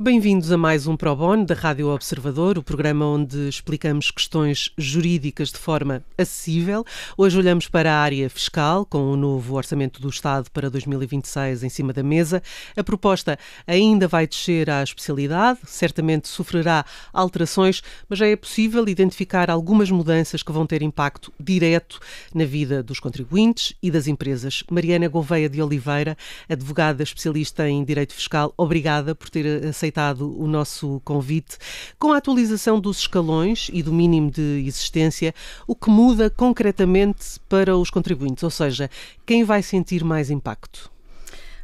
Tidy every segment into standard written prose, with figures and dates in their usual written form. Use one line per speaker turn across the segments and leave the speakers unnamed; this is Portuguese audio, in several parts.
Bem-vindos a mais um Pro Bono da Rádio Observador, o programa onde explicamos questões jurídicas de forma acessível. Hoje olhamos para a área fiscal, com o novo Orçamento do Estado para 2026 em cima da mesa. A proposta ainda vai descer à especialidade, certamente sofrerá alterações, mas já é possível identificar algumas mudanças que vão ter impacto direto na vida dos contribuintes e das empresas. Mariana Gouveia de Oliveira, advogada especialista em Direito Fiscal, obrigada por ter aceitado o nosso convite. Com a atualização dos escalões e do mínimo de existência, o que muda concretamente para os contribuintes? Ou seja, quem vai sentir mais impacto?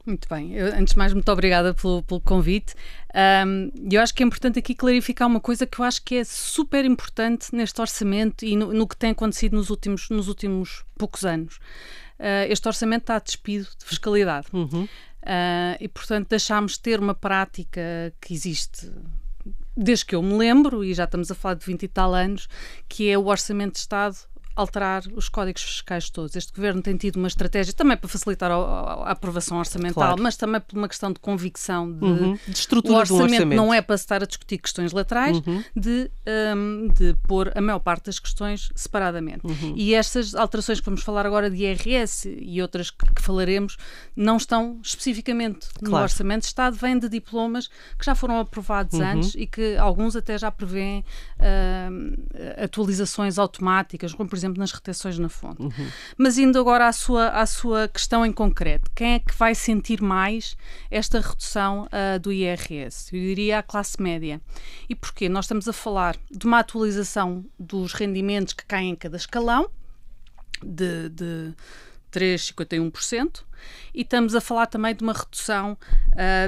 Muito bem. Antes de mais, muito obrigada pelo convite. Eu acho que é importante aqui clarificar uma coisa que eu acho que é super importante neste orçamento e no que tem acontecido nos últimos poucos anos. Este orçamento está despido de fiscalidade. E, portanto, deixámos de ter uma prática que existe desde que eu me lembro, e já estamos a falar de 20 e tal anos, que é o Orçamento de Estado alterar os códigos fiscais todos. Este governo tem tido uma estratégia também para facilitar a aprovação orçamental, claro, mas também por uma questão de convicção de
estrutura do orçamento.
Não é para se estar a discutir questões laterais, de pôr a maior parte das questões separadamente. E estas alterações que vamos falar agora de IRS e outras que falaremos não estão especificamente no Orçamento de Estado, vêm de diplomas que já foram aprovados antes e que alguns até já prevêem atualizações automáticas, como por exemplo nas retenções na fonte. Mas indo agora à sua questão em concreto, quem é que vai sentir mais esta redução do IRS? Eu diria a classe média. E porquê? Nós estamos a falar de uma atualização dos rendimentos que caem em cada escalão, de 3,51%, e estamos a falar também de uma redução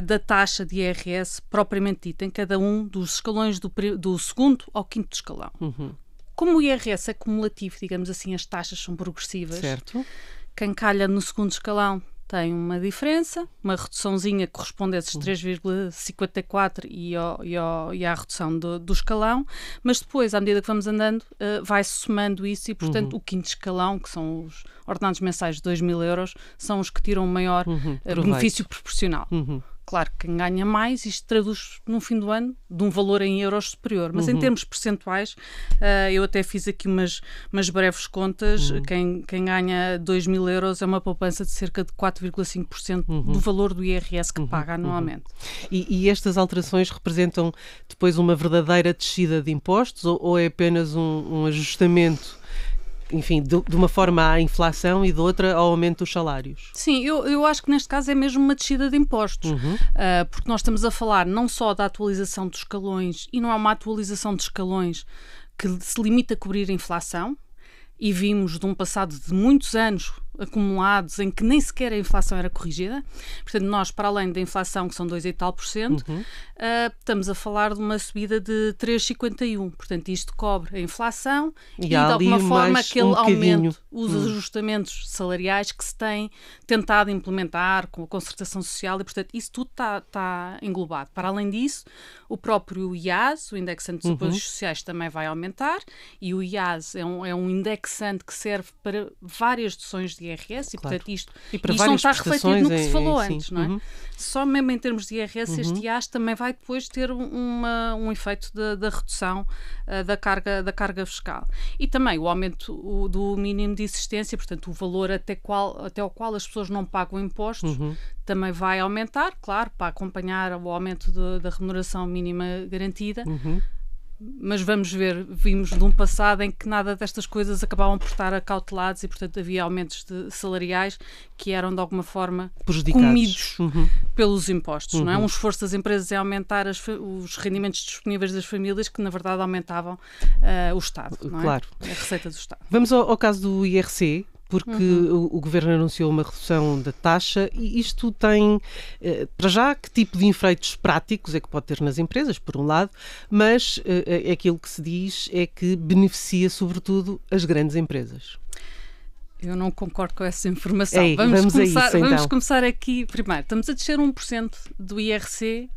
da taxa de IRS propriamente dita em cada um dos escalões do segundo ao quinto escalão. Como o IRS é cumulativo, digamos assim, as taxas são progressivas. Certo. Quem calha no segundo escalão tem uma diferença, uma reduçãozinha que corresponde a esses 3,54 e à redução do escalão, mas depois, à medida que vamos andando, vai-se somando isso e, portanto, o quinto escalão, que são os ordenados mensais de 2.000 euros, são os que tiram o maior benefício proporcional. Claro que quem ganha mais, isto traduz no fim do ano de um valor em euros superior, mas em termos percentuais, eu até fiz aqui umas breves contas, quem ganha 2.000 euros é uma poupança de cerca de 4,5% do valor do IRS que paga anualmente.
E estas alterações representam depois uma verdadeira descida de impostos ou é apenas um ajustamento, enfim, de uma forma à inflação e de outra ao aumento dos salários?
Sim, eu acho que neste caso é mesmo uma descida de impostos, porque nós estamos a falar não só da atualização dos escalões, e não é uma atualização de escalões que se limita a cobrir a inflação, e vimos de um passado de muitos anos acumulados em que nem sequer a inflação era corrigida. Portanto, nós, para além da inflação, que são 2 e tal %, estamos a falar de uma subida de 3,51%. Portanto, isto cobre a inflação e de alguma forma aquele aumento, os ajustamentos salariais que se tem tentado implementar com a concertação social e, portanto, isso tudo está englobado. Para além disso, o próprio IAS, o indexante dos apoios sociais, também vai aumentar, e o IAS é um indexante que serve para várias deduções de IRS e, portanto, isto não está refletido no que se falou antes, não é? Só mesmo em termos de IRS, este IAS também vai depois ter um efeito da redução da carga fiscal. E também o aumento do mínimo de existência, portanto, o valor até ao qual as pessoas não pagam impostos, também vai aumentar, claro, para acompanhar o aumento da remuneração mínima garantida. Mas vimos de um passado em que nada destas coisas acabavam por estar acautelados e, portanto, havia aumentos salariais que eram, de alguma forma, comidos pelos impostos. Não é? Um esforço das empresas é aumentar os rendimentos disponíveis das famílias que, na verdade, aumentavam o Estado. Não é?
Claro.
A receita do Estado.
Vamos ao caso do IRC. Porque o Governo anunciou uma redução da taxa e isto tem, para já, que tipo de efeitos práticos é que pode ter nas empresas, por um lado, mas aquilo que se diz é que beneficia, sobretudo, as grandes empresas.
Eu não concordo com essa informação.
Vamos começar aqui,
então. Vamos começar aqui. Primeiro, estamos a descer 1% do IRC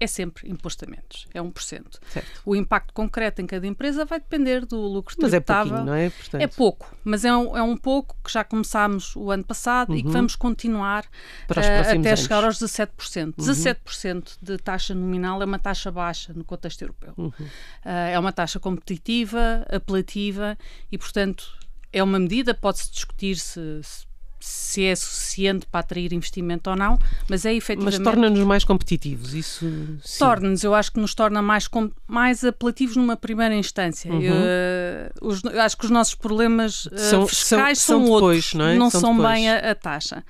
é sempre imposto a menos, é 1%.
Certo.
O impacto concreto em cada empresa vai depender do lucro
Mas
tributável.
É pouquinho, não é? Portanto...
É pouco, mas é um pouco que já começámos o ano passado e que vamos continuar até
anos.
Chegar aos 17%. 17% de taxa nominal é uma taxa baixa no contexto europeu. É uma taxa competitiva, apelativa e, portanto, é uma medida, pode-se discutir se é suficiente para atrair investimento ou não, mas é efetivamente...
Mas torna-nos mais competitivos, isso sim.
Torna-nos, eu acho que nos torna mais apelativos numa primeira instância. Eu acho que os nossos problemas fiscais são
depois,
outros,
não
são bem a taxa.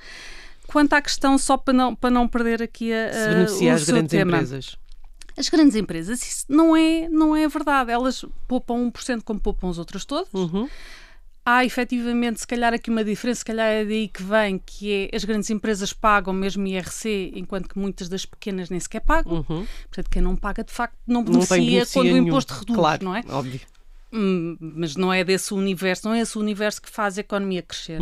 Quanto à questão, só para não perder aqui
se beneficia as grandes empresas.
As grandes empresas, isso não é verdade. Elas poupam 1% como poupam as outras todas. Há efetivamente, se calhar, aqui uma diferença, se calhar é daí que vem, que é as grandes empresas pagam mesmo IRC, enquanto que muitas das pequenas nem sequer pagam. Portanto, quem não paga, de facto, não beneficia quando o imposto reduz,
claro,
não é?
Óbvio.
Mas não é desse universo, não é esse universo que faz a economia crescer.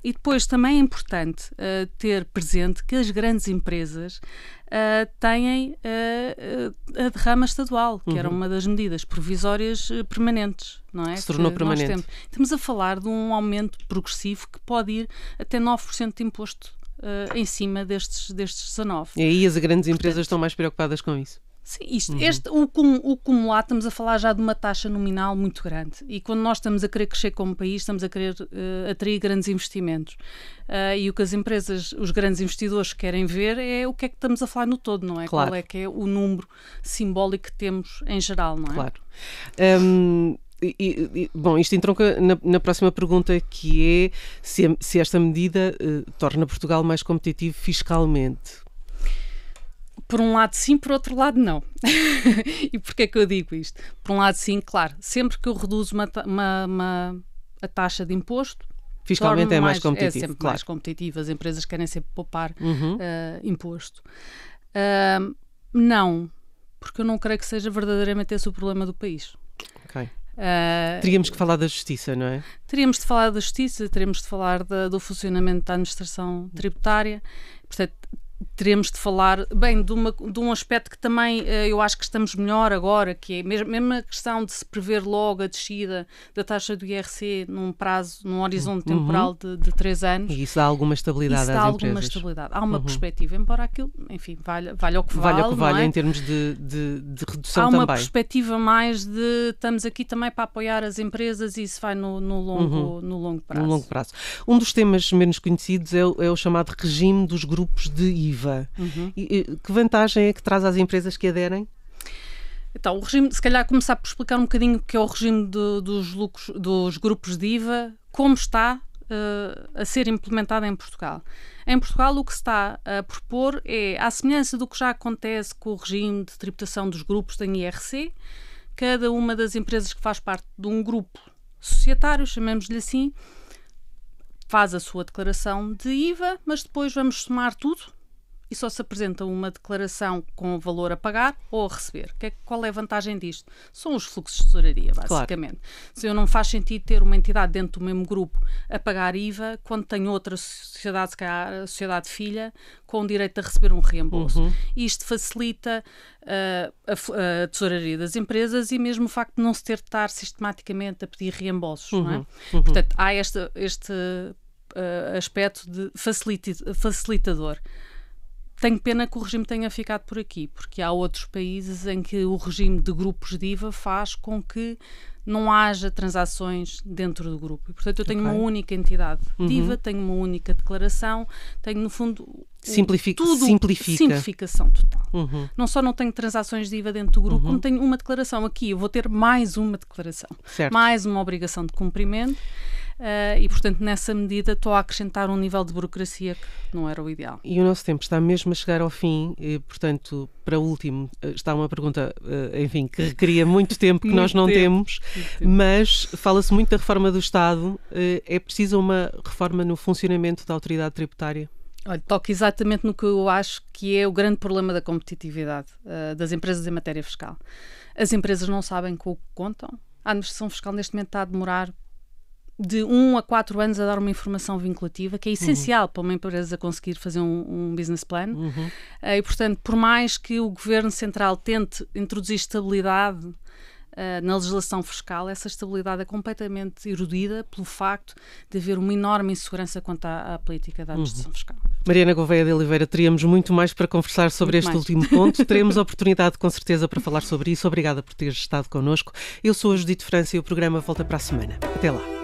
E depois também é importante ter presente que as grandes empresas têm a derrama estadual, que era uma das medidas provisórias permanentes, não é?
Se tornou permanente.
Estamos a falar de um aumento progressivo que pode ir até 9% de imposto em cima destes 19%.
E aí as grandes empresas estão mais preocupadas com isso.
Sim, o cumulado, estamos a falar já de uma taxa nominal muito grande e quando nós estamos a querer crescer como país, estamos a querer atrair grandes investimentos e o que as empresas, os grandes investidores querem ver é o que é que estamos a falar no todo, não é?
Claro.
Qual é que é o número simbólico que temos em geral, não é?
Claro. Bom, isto entronca na próxima pergunta, que é se esta medida torna Portugal mais competitivo fiscalmente.
Por um lado sim, por outro lado não. E porquê é que eu digo isto? Por um lado sim, claro, sempre que eu reduzo a taxa de imposto,
fiscalmente é mais competitivo.
É sempre
claro.
mais competitivo, as empresas querem sempre poupar imposto. Não, porque eu não creio que seja verdadeiramente esse o problema do país.
Ok. Teríamos que falar da justiça, não é?
Teríamos de falar da justiça, teríamos de falar do funcionamento da administração tributária, portanto, teremos de falar, bem, de um aspecto que também eu acho que estamos melhor agora, que é mesmo a questão de se prever logo a descida da taxa do IRC num horizonte temporal de 3 anos.
E isso dá alguma estabilidade às empresas.
Isso dá alguma estabilidade. Há uma perspectiva, embora aquilo, enfim, vale o que vale.
Vale o que vale,
é?
Em termos de redução
também. Há uma
também.
perspectiva mais de estamos aqui também para apoiar as empresas e isso vai no longo prazo.
No longo prazo. Um dos temas menos conhecidos é o chamado regime dos grupos de IVA. E que vantagem é que traz às empresas que aderem?
Então, o regime, se calhar começar por explicar um bocadinho o que é o regime dos grupos de IVA, como está a ser implementado em Portugal. Em Portugal, o que se está a propor é, à semelhança do que já acontece com o regime de tributação dos grupos da IRC, cada uma das empresas que faz parte de um grupo societário, chamemos-lhe assim, faz a sua declaração de IVA, mas depois vamos somar tudo e só se apresenta uma declaração com o valor a pagar ou a receber. Qual é a vantagem disto? São os fluxos de tesouraria, basicamente. Claro. Se não faz sentido ter uma entidade dentro do mesmo grupo a pagar IVA, quando tem outra sociedade, se calhar a sociedade filha, com direito a receber um reembolso. Isto facilita a tesouraria das empresas e mesmo o facto de não se ter de estar sistematicamente a pedir reembolsos. Não é? Portanto, há este aspecto de facilitador. Tenho pena que o regime tenha ficado por aqui, porque há outros países em que o regime de grupos de IVA faz com que não haja transações dentro do grupo. E, portanto, eu tenho uma única entidade de IVA, tenho uma única declaração, tenho, no fundo, simplificação total. Não só não tenho transações de IVA dentro do grupo, como tenho uma declaração aqui. Eu vou ter mais uma declaração, mais uma obrigação de cumprimento. E, portanto, nessa medida estou a acrescentar um nível de burocracia que não era o ideal.
E o nosso tempo está mesmo a chegar ao fim e, portanto, para o último, está uma pergunta, enfim, que requeria muito tempo que nós não temos, mas fala-se muito da reforma do Estado. É preciso uma reforma no funcionamento da autoridade tributária?
Olha, toca exatamente no que eu acho que é o grande problema da competitividade das empresas em matéria fiscal. As empresas não sabem com o que contam. A administração fiscal neste momento está a demorar de 1 a 4 anos a dar uma informação vinculativa, que é essencial para uma empresa conseguir fazer um business plan. E, portanto, por mais que o Governo Central tente introduzir estabilidade na legislação fiscal, essa estabilidade é completamente erodida pelo facto de haver uma enorme insegurança quanto à política da administração fiscal.
Mariana Gouveia de Oliveira, teríamos muito mais para conversar sobre este último ponto. Teremos oportunidade, com certeza, para falar sobre isso. Obrigada por teres estado connosco. Eu sou a Judite França e o programa volta para a semana. Até lá.